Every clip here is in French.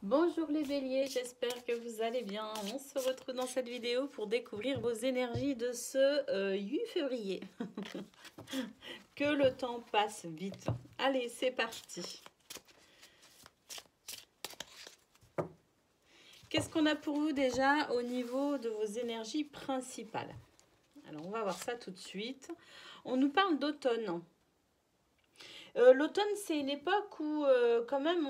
Bonjour les béliers, j'espère que vous allez bien. On se retrouve dans cette vidéo pour découvrir vos énergies de ce 8 février. Que le temps passe vite. Allez, c'est parti. Qu'est-ce qu'on a pour vous déjà au niveau de vos énergies principales? Alors, on va voir ça tout de suite. On nous parle d'automne. L'automne, c'est une époque où, quand même,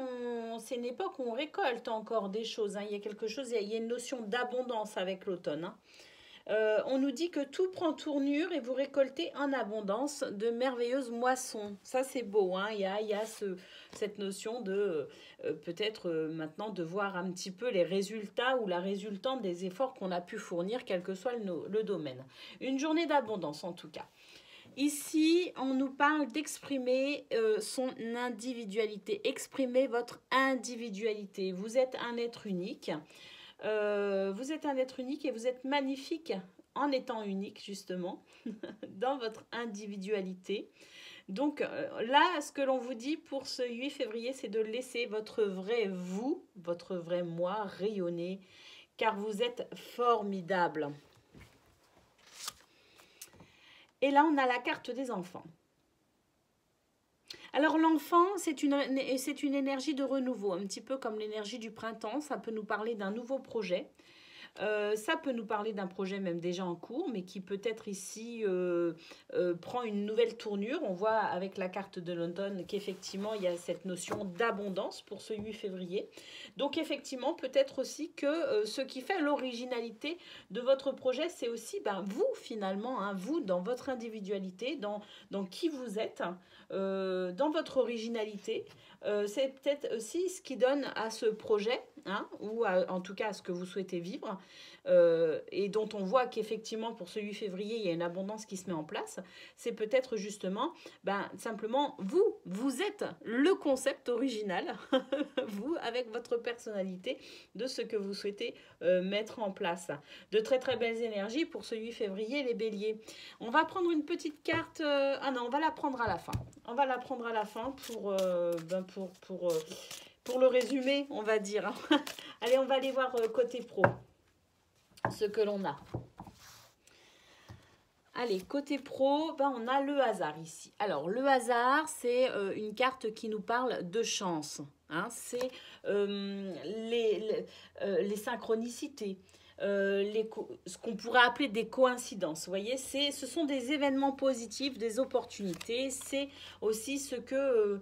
c'est une époque où on récolte encore des choses, hein. Il y a quelque chose, il y a une notion d'abondance avec l'automne, hein. On nous dit que tout prend tournure et vous récoltez en abondance de merveilleuses moissons. Ça, c'est beau, hein. Il y a cette notion de peut-être maintenant de voir un petit peu les résultats ou la résultante des efforts qu'on a pu fournir, quel que soit le domaine. Une journée d'abondance, en tout cas. Ici, on nous parle d'exprimer son individualité. Exprimez votre individualité. Vous êtes un être unique. Vous êtes un être unique et vous êtes magnifique en étant unique, justement, dans votre individualité. Donc là, ce que l'on vous dit pour ce 8 février, c'est de laisser votre vrai vous, votre vrai moi rayonner, car vous êtes formidable. Et là, on a la carte des enfants. Alors l'enfant, c'est une énergie de renouveau, un petit peu comme l'énergie du printemps. Ça peut nous parler d'un nouveau projet. Ça peut nous parler d'un projet même déjà en cours, mais qui peut-être ici prend une nouvelle tournure. On voit avec la carte de London qu'effectivement, il y a cette notion d'abondance pour ce 8 février. Donc effectivement, peut-être aussi que ce qui fait l'originalité de votre projet, c'est aussi vous finalement, hein, vous dans votre individualité, dans qui vous êtes, dans votre originalité. C'est peut-être aussi ce qui donne à ce projet, hein, ou en tout cas à ce que vous souhaitez vivre, et dont on voit qu'effectivement pour ce 8 février, il y a une abondance qui se met en place. C'est peut-être justement, simplement, vous êtes le concept original, vous, avec votre personnalité, de ce que vous souhaitez mettre en place. De très très belles énergies pour ce 8 février, les béliers. On va prendre une petite carte, ah non, on va la prendre à la fin. On va la prendre à la fin pour le résumé, on va dire. Allez, on va aller voir côté pro, ce que l'on a. Allez, côté pro, on a le hasard ici. Alors, le hasard, c'est une carte qui nous parle de chance, hein. C'est les synchronicités. Ce qu'on pourrait appeler des coïncidences. Vous voyez, ce sont des événements positifs, des opportunités. C'est aussi ce que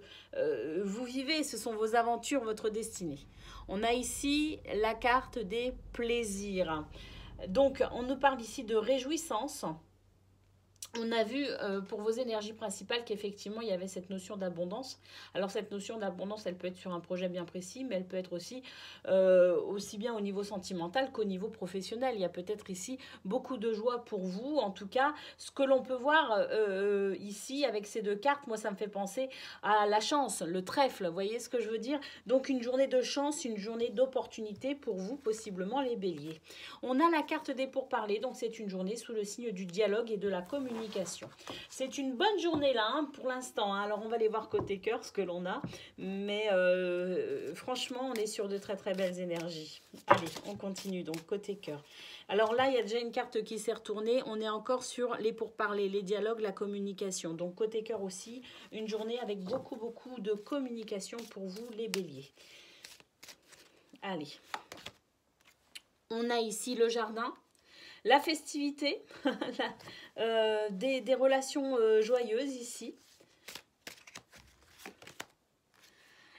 vous vivez, ce sont vos aventures, votre destinée. On a ici la carte des plaisirs. Donc, on nous parle ici de réjouissance. On a vu pour vos énergies principales qu'effectivement il y avait cette notion d'abondance. Alors cette notion d'abondance, elle peut être sur un projet bien précis, mais elle peut être aussi bien au niveau sentimental qu'au niveau professionnel. Il y a peut-être ici beaucoup de joie pour vous. En tout cas, ce que l'on peut voir ici avec ces deux cartes, moi ça me fait penser à la chance, le trèfle. Vous voyez ce que je veux dire? Donc une journée de chance, une journée d'opportunité pour vous, possiblement les béliers. On a la carte des pourparlers, donc c'est une journée sous le signe du dialogue et de la communication. C'est une bonne journée là, hein, pour l'instant, hein. Alors on va aller voir côté cœur ce que l'on a, mais franchement on est sur de très très belles énergies. Allez, on continue donc côté cœur. Alors là il y a déjà une carte qui s'est retournée, on est encore sur les pourparlers, les dialogues, la communication. Donc côté cœur aussi, une journée avec beaucoup de communication pour vous les béliers. Allez, on a ici le jardin, la festivité, des relations joyeuses ici.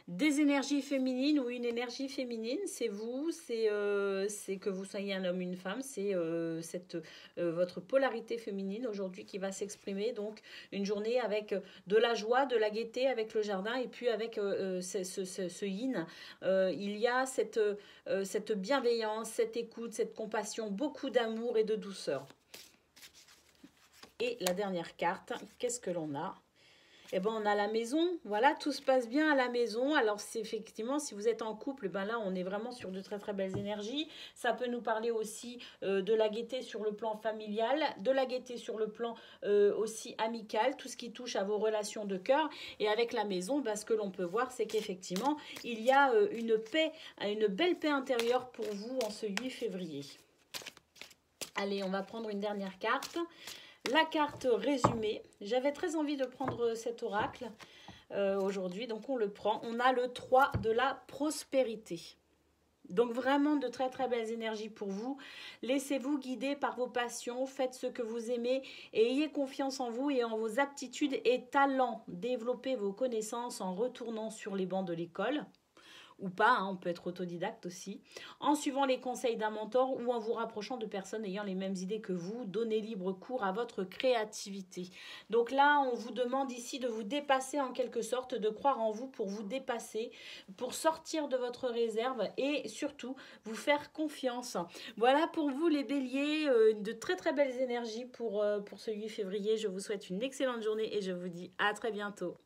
Des énergies féminines ou une énergie féminine, c'est vous, c'est que vous soyez un homme, une femme, c'est votre polarité féminine aujourd'hui qui va s'exprimer. Donc une journée avec de la joie, de la gaieté avec le jardin et puis avec ce yin. Il y a cette bienveillance, cette écoute, cette compassion, beaucoup d'amour et de douceur. Et la dernière carte, qu'est-ce que l'on a ? eh ben, on a la maison, voilà, tout se passe bien à la maison. Alors, c'est effectivement, si vous êtes en couple, ben là, on est vraiment sur de très très belles énergies. Ça peut nous parler aussi de la gaieté sur le plan familial, de la gaieté sur le plan aussi amical, tout ce qui touche à vos relations de cœur. Et avec la maison, ben, ce que l'on peut voir, c'est qu'effectivement, il y a une paix, une belle paix intérieure pour vous en ce 8 février. Allez, on va prendre une dernière carte. La carte résumée. J'avais très envie de prendre cet oracle aujourd'hui, donc on le prend. On a le 3 de la prospérité. Donc vraiment de très très belles énergies pour vous. Laissez-vous guider par vos passions, faites ce que vous aimez et ayez confiance en vous et en vos aptitudes et talents. Développez vos connaissances en retournant sur les bancs de l'école. Ou pas, hein, on peut être autodidacte aussi, en suivant les conseils d'un mentor ou en vous rapprochant de personnes ayant les mêmes idées que vous, donnez libre cours à votre créativité. Donc là, on vous demande ici de vous dépasser en quelque sorte, de croire en vous pour vous dépasser, pour sortir de votre réserve et surtout vous faire confiance. Voilà pour vous les béliers, de très très belles énergies pour ce 8 février. Je vous souhaite une excellente journée et je vous dis à très bientôt.